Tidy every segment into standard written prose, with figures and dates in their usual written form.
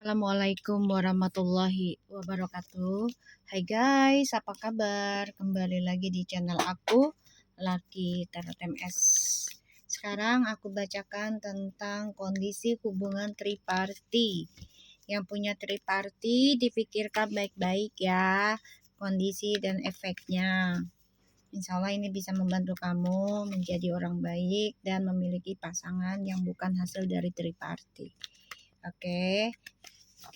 Assalamualaikum warahmatullahi wabarakatuh. Hai guys, apa kabar? Kembali lagi di channel aku, Laki Tarot MS. Sekarang aku bacakan tentang kondisi hubungan triparti. Yang punya triparti dipikirkan baik-baik ya, kondisi dan efeknya. Insya Allah ini bisa membantu kamu menjadi orang baik dan memiliki pasangan yang bukan hasil dari triparti. Oke.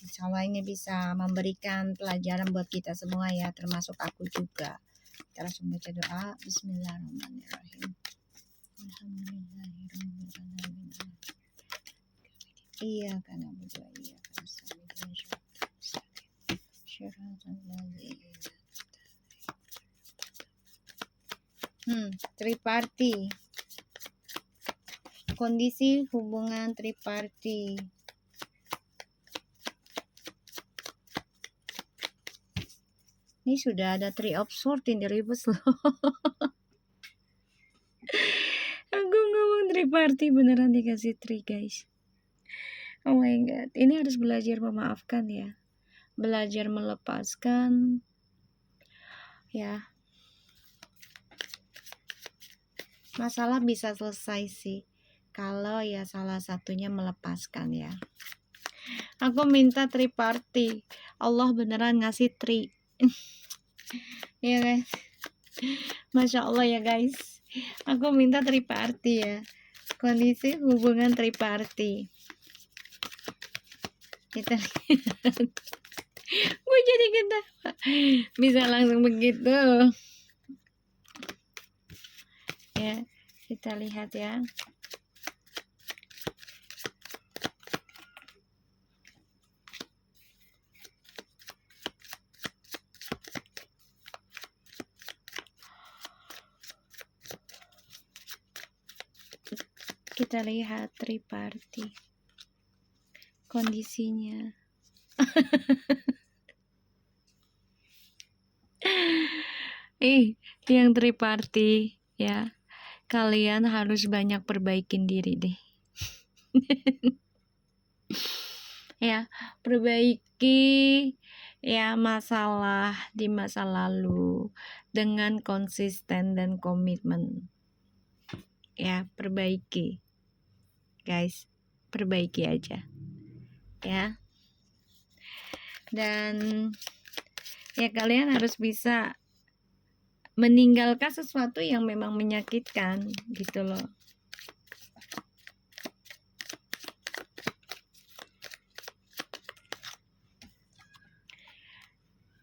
Insya Allah ini bisa memberikan pelajaran buat kita semua ya, termasuk aku juga. Kita langsung baca doa. Bismillahirrahmanirrahim. Alhamdulillahirrahmanirrahim. Iya karena berdoa iya triparti. Kondisi hubungan triparti. Ini sudah ada Three of Swords in the reverse loh. Aku ngomong triparti beneran dikasih three guys. Oh my god, ini harus belajar memaafkan ya. Belajar melepaskan ya. Masalah bisa selesai sih kalau ya salah satunya melepaskan ya. Aku minta triparti. Allah beneran ngasih tri. Ya guys. Masya Allah ya guys. Aku minta triparti ya. Kondisi hubungan triparti. Kita lihat. Gue jadi ketawa. Bisa langsung begitu. Ya, kita lihat ya. Kita lihat triparti kondisinya. Yang triparti ya, kalian harus banyak perbaikin diri deh. Ya, perbaiki ya masalah di masa lalu dengan konsisten dan komitmen. Ya, perbaiki. Guys, perbaiki aja. Ya. Dan ya kalian harus bisa meninggalkan sesuatu yang memang menyakitkan gitu loh.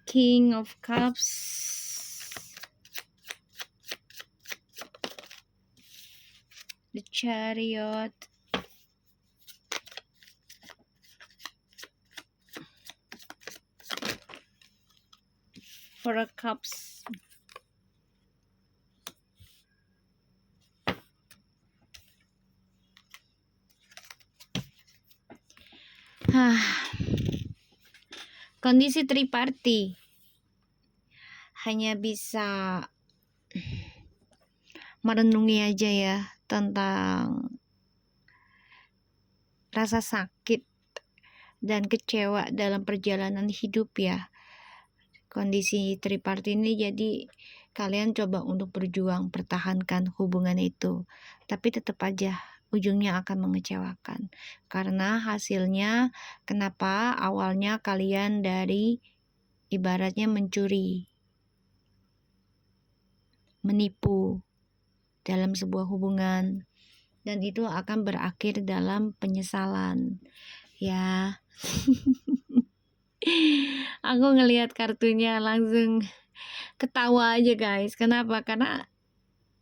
King of Cups, the Chariot, Four of Cups, kondisi triparti hanya bisa merenungi aja ya tentang rasa sakit dan kecewa dalam perjalanan hidup ya. Kondisi triparti ini jadi kalian coba untuk berjuang pertahankan hubungan itu, tapi tetap aja ujungnya akan mengecewakan karena hasilnya kenapa awalnya kalian dari ibaratnya mencuri, menipu dalam sebuah hubungan, dan itu akan berakhir dalam penyesalan ya. Aku ngelihat kartunya langsung ketawa aja guys. Kenapa? Karena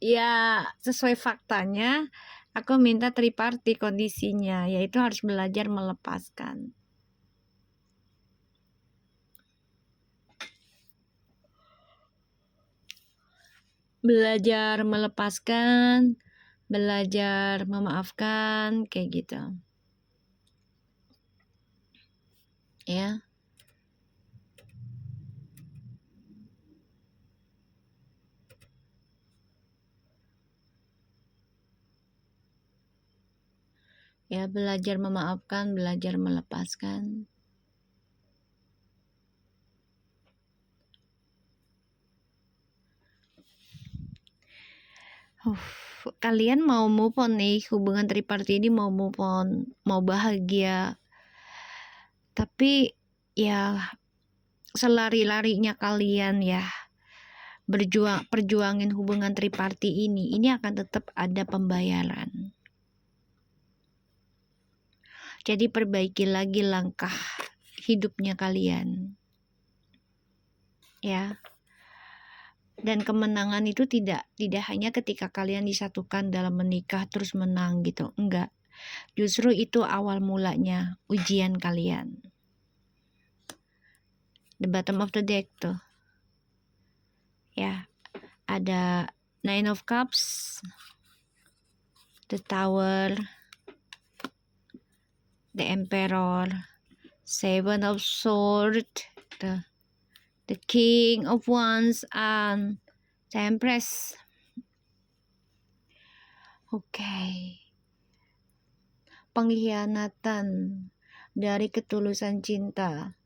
ya sesuai faktanya aku minta triparti kondisinya, yaitu harus belajar melepaskan. Belajar melepaskan, belajar memaafkan, kayak gitu. Ya. Ya, belajar memaafkan, belajar melepaskan. Kalian mau move on nih, hubungan triparty ini mau move on, mau bahagia. Tapi ya selari-larinya kalian ya perjuangin hubungan triparty ini akan tetap ada pembayaran. Jadi perbaiki lagi langkah hidupnya kalian. Ya. Dan kemenangan itu tidak hanya ketika kalian disatukan dalam menikah terus menang gitu. Enggak. Justru itu awal mulanya ujian kalian. The bottom of the deck tuh. Ya. Ada Nine of Cups, the Tower, the Emperor, Seven of Swords, the King of Wands, and the Empress. Oke. Pengkhianatan dari ketulusan cinta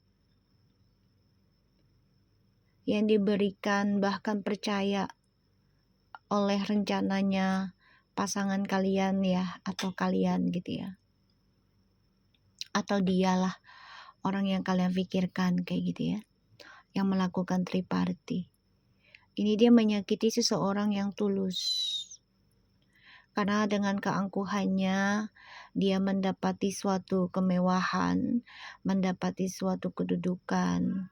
yang diberikan bahkan percaya oleh rencananya pasangan kalian ya, atau kalian gitu ya, atau dialah orang yang kalian pikirkan kayak gitu ya, yang melakukan triparty. Ini dia menyakiti seseorang yang tulus, karena dengan keangkuhannya dia mendapati suatu kemewahan, mendapati suatu kedudukan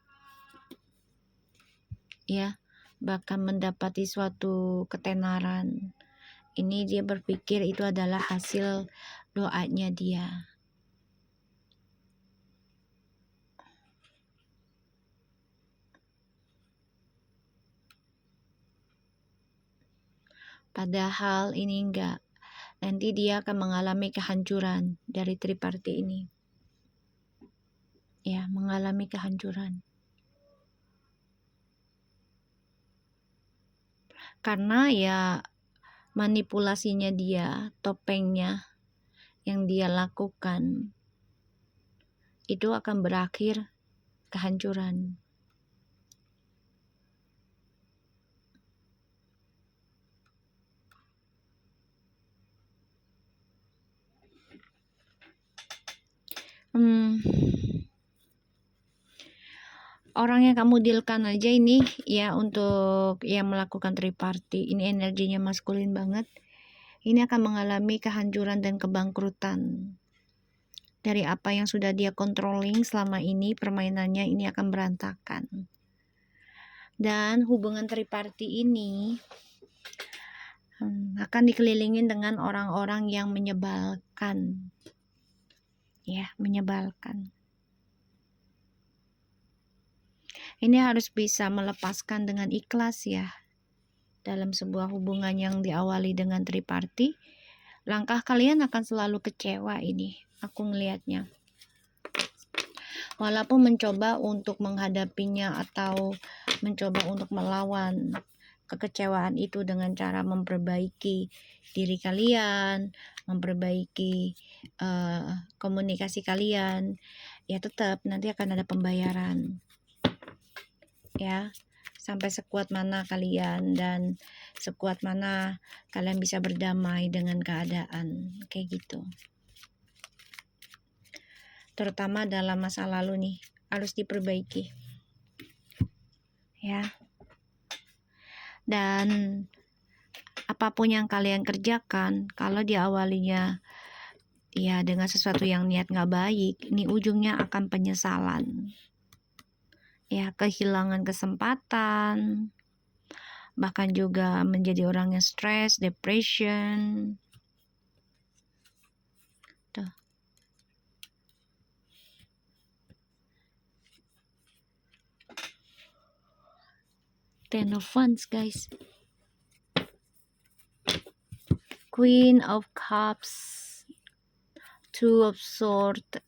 ya, bahkan mendapati suatu ketenaran. Ini dia berpikir itu adalah hasil doanya dia. Padahal ini enggak. Nanti dia akan mengalami kehancuran dari triparty ini. Ya, mengalami kehancuran. Karena ya manipulasinya dia, topengnya yang dia lakukan itu akan berakhir kehancuran. Orang yang kamu dealkan aja ini ya, untuk yang melakukan triparty ini energinya maskulin banget. Ini akan mengalami kehancuran dan kebangkrutan dari apa yang sudah dia controlling selama ini. Permainannya ini akan berantakan. Dan hubungan triparty ini akan dikelilingin dengan orang-orang yang menyebalkan. Ya, menyebalkan. Ini harus bisa melepaskan dengan ikhlas ya. Dalam sebuah hubungan yang diawali dengan triparty, langkah kalian akan selalu kecewa ini. Aku ngelihatnya. Walaupun mencoba untuk menghadapinya atau mencoba untuk melawan kekecewaan itu dengan cara memperbaiki diri kalian, memperbaiki komunikasi kalian, ya tetap nanti akan ada pembayaran. Ya, sampai sekuat mana kalian dan sekuat mana kalian bisa berdamai dengan keadaan kayak gitu. Terutama dalam masa lalu nih harus diperbaiki ya. Dan apapun yang kalian kerjakan, kalau diawalinya ya dengan sesuatu yang niat nggak baik, ini ujungnya akan penyesalan ya, kehilangan kesempatan, bahkan juga menjadi orang yang stres, depression. Tuh. Ten of Wands guys, Queen of Cups, Two of Swords,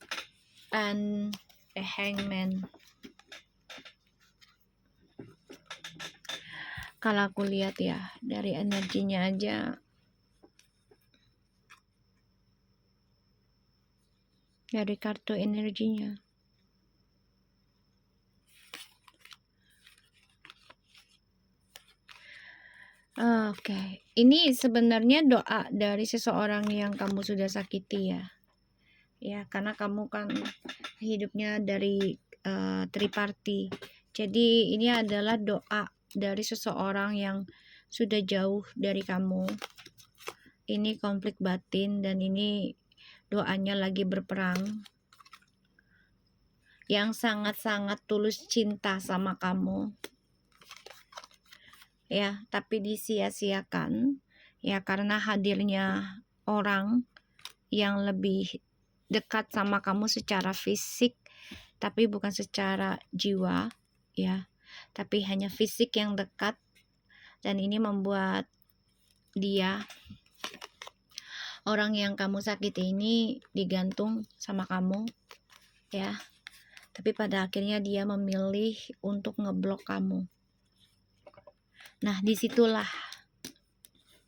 and a Hangman. Kalau aku lihat ya dari energinya aja, dari kartu energinya, Oke, ini sebenarnya doa dari seseorang yang kamu sudah sakiti ya. Ya, karena kamu kan hidupnya dari triparty. Jadi ini adalah doa dari seseorang yang sudah jauh dari kamu. Ini konflik batin dan ini doanya lagi berperang. Yang sangat-sangat tulus cinta sama kamu. Ya, tapi disia-siakan ya karena hadirnya orang yang lebih dekat sama kamu secara fisik tapi bukan secara jiwa ya, tapi hanya fisik yang dekat, dan ini membuat dia, orang yang kamu sakiti ini, digantung sama kamu ya, tapi pada akhirnya dia memilih untuk ngeblok kamu. Nah, disitulah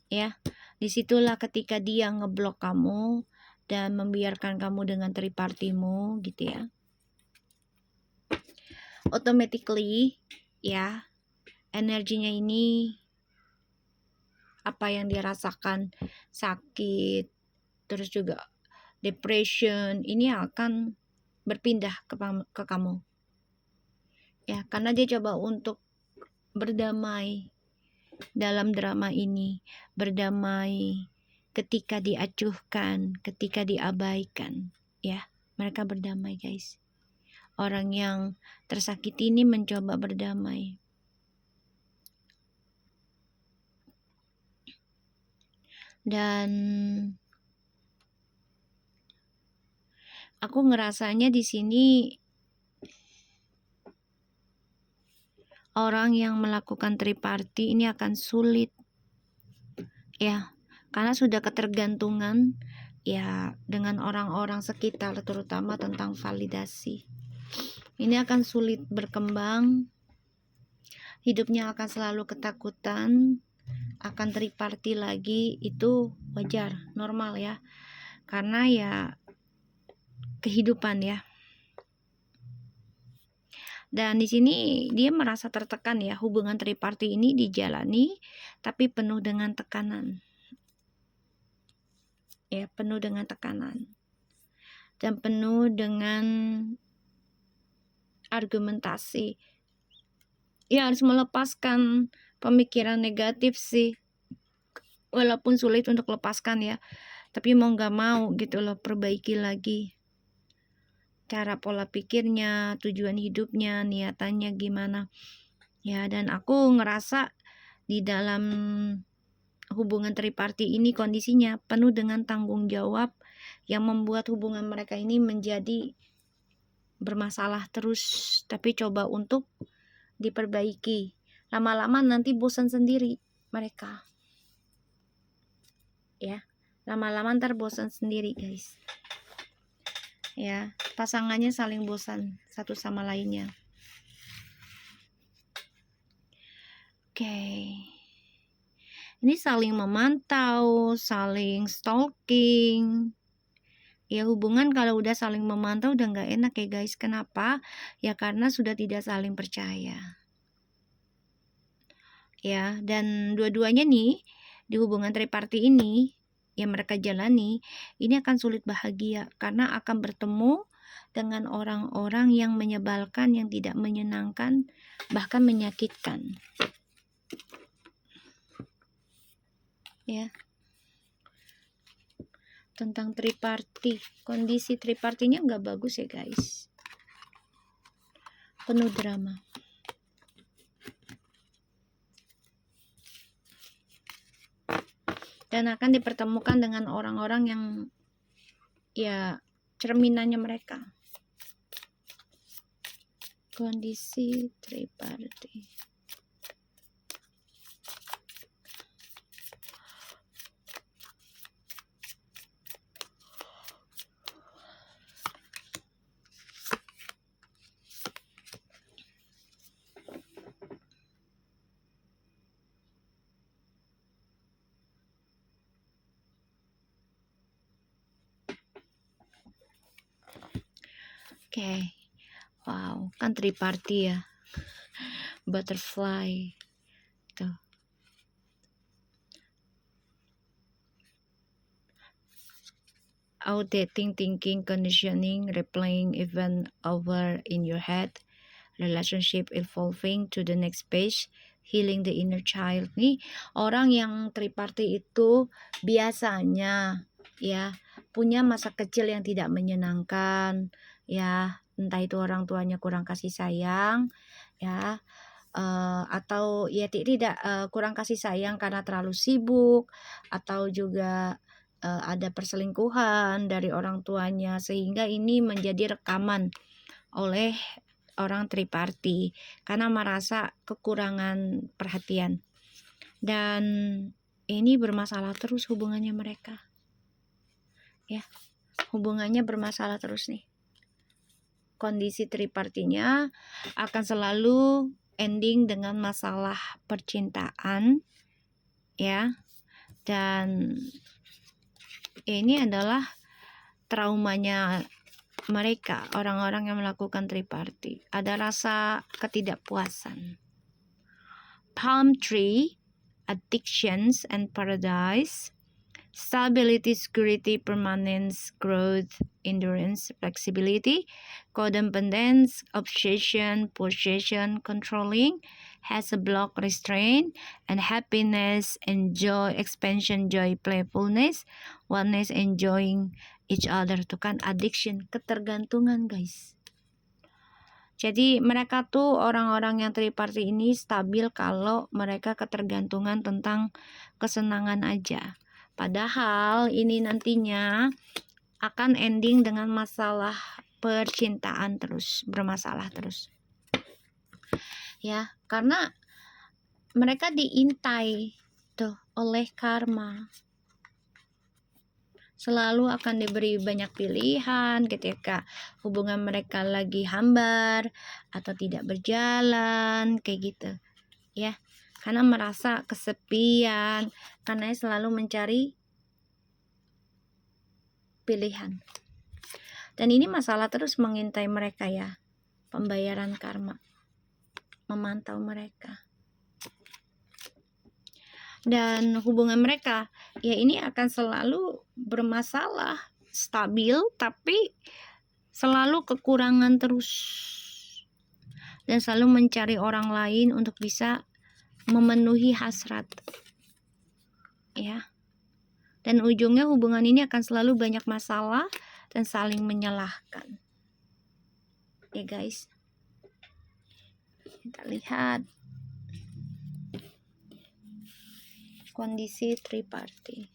ya, disitulah ketika dia ngeblok kamu dan membiarkan kamu dengan tripartimu gitu ya, automatically ya, energinya ini, apa yang dia rasakan, sakit, terus juga depression, ini akan berpindah ke kamu ya, karena dia coba untuk berdamai dalam drama ini, berdamai ketika diacuhkan, ketika diabaikan ya, mereka berdamai guys. Orang yang tersakiti ini mencoba berdamai. Dan aku ngerasanya di sini orang yang melakukan triparty ini akan sulit ya, karena sudah ketergantungan ya dengan orang-orang sekitar, terutama tentang validasi. Ini akan sulit berkembang, hidupnya akan selalu ketakutan akan triparty lagi. Itu wajar, normal ya, karena ya kehidupan ya. Dan di sini dia merasa tertekan ya, hubungan triparty ini dijalani tapi penuh dengan tekanan. Ya, penuh dengan tekanan. Dan penuh dengan argumentasi. Ya, harus melepaskan pemikiran negatif sih. Walaupun sulit untuk lepaskan ya, tapi mau gak mau gitu loh, perbaiki lagi cara pola pikirnya, tujuan hidupnya, niatannya gimana ya. Dan aku ngerasa di dalam hubungan triparty ini kondisinya penuh dengan tanggung jawab yang membuat hubungan mereka ini menjadi bermasalah terus, tapi coba untuk diperbaiki. Lama-lama nanti bosan sendiri mereka ya, lama-lama ntar bosan sendiri guys ya, pasangannya saling bosan satu sama lainnya. Oke. Ini saling memantau, saling stalking. Ya, hubungan kalau udah saling memantau udah nggak enak ya guys. Kenapa? Ya karena sudah tidak saling percaya. Ya, dan dua-duanya nih di hubungan triparty ini yang mereka jalani, ini akan sulit bahagia karena akan bertemu dengan orang-orang yang menyebalkan, yang tidak menyenangkan, bahkan menyakitkan. Ya. Tentang triparty, kondisi tripartinya nggak bagus ya guys, penuh drama. Dan akan dipertemukan dengan orang-orang yang ya cerminannya mereka. Kondisi triparty. Oke. Wow, kan triparty ya. Butterfly. Tuh. outdating thinking, conditioning, replaying event over in your head, relationship evolving to the next page, healing the inner child. Nih, orang yang triparty itu biasanya ya punya masa kecil yang tidak menyenangkan, ya entah itu orang tuanya kurang kasih sayang, ya atau ya tidak kurang kasih sayang karena terlalu sibuk, atau juga ada perselingkuhan dari orang tuanya, sehingga ini menjadi rekaman oleh orang triparty karena merasa kekurangan perhatian, dan ini bermasalah terus hubungannya mereka, ya hubungannya bermasalah terus nih. Kondisi tripartinya akan selalu ending dengan masalah percintaan, ya, dan ini adalah traumanya mereka, orang-orang yang melakukan triparty. Ada rasa ketidakpuasan. Palm tree, addictions and paradise, stability, security, permanence, growth, endurance, flexibility, codependence, obsession, possession, controlling, has a block, restraint, and happiness, enjoy, expansion, joy, playfulness, oneness, enjoying each other. Itu kan addiction, ketergantungan guys. Jadi mereka tuh orang-orang yang triparty ini stabil kalau mereka ketergantungan tentang kesenangan aja. Padahal ini nantinya akan ending dengan masalah percintaan terus, bermasalah terus. Ya, karena mereka diintai tuh oleh karma. Selalu akan diberi banyak pilihan ketika hubungan mereka lagi hambar atau tidak berjalan, kayak gitu ya, karena merasa kesepian, karena selalu mencari pilihan, dan ini masalah terus mengintai mereka ya, pembayaran karma memantau mereka. Dan hubungan mereka ya ini akan selalu bermasalah, stabil tapi selalu kekurangan terus, dan selalu mencari orang lain untuk bisa memenuhi hasrat, ya. Dan ujungnya hubungan ini akan selalu banyak masalah dan saling menyalahkan, ya guys. Kita lihat kondisi triparty.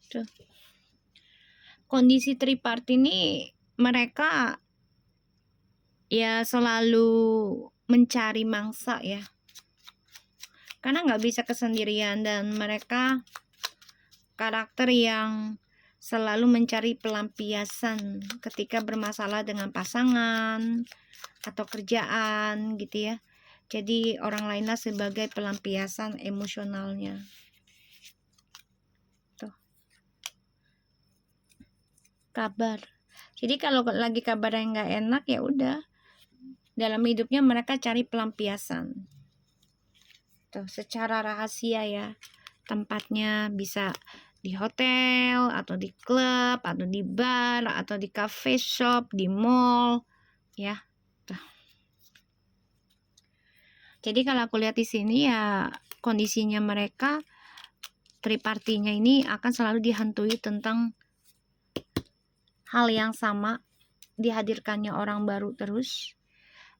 Tuh. Kondisi triparty ini mereka ya selalu mencari mangsa ya, karena nggak bisa kesendirian, dan mereka karakter yang selalu mencari pelampiasan ketika bermasalah dengan pasangan atau kerjaan gitu ya. Jadi orang lainlah sebagai pelampiasan emosionalnya. Tuh. Kabar. Jadi kalau lagi kabar yang nggak enak ya udah, dalam hidupnya mereka cari pelampiasan. Tuh, secara rahasia ya. Tempatnya bisa di hotel, atau di klub, atau di bar, atau di cafe shop, di mall, ya. Tuh. Jadi kalau aku lihat di sini ya kondisinya mereka tripartinya ini akan selalu dihantui tentang hal yang sama, dihadirkannya orang baru terus,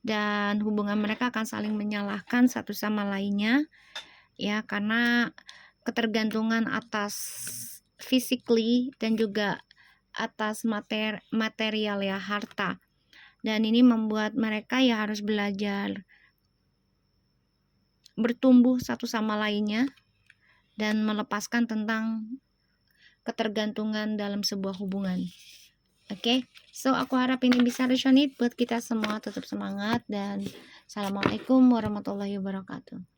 dan hubungan mereka akan saling menyalahkan satu sama lainnya ya, karena ketergantungan atas physically dan juga atas material ya, harta. Dan ini membuat mereka ya harus belajar bertumbuh satu sama lainnya dan melepaskan tentang ketergantungan dalam sebuah hubungan. Oke, so aku harap ini bisa resonate buat kita semua. Tetap semangat dan assalamualaikum warahmatullahi wabarakatuh.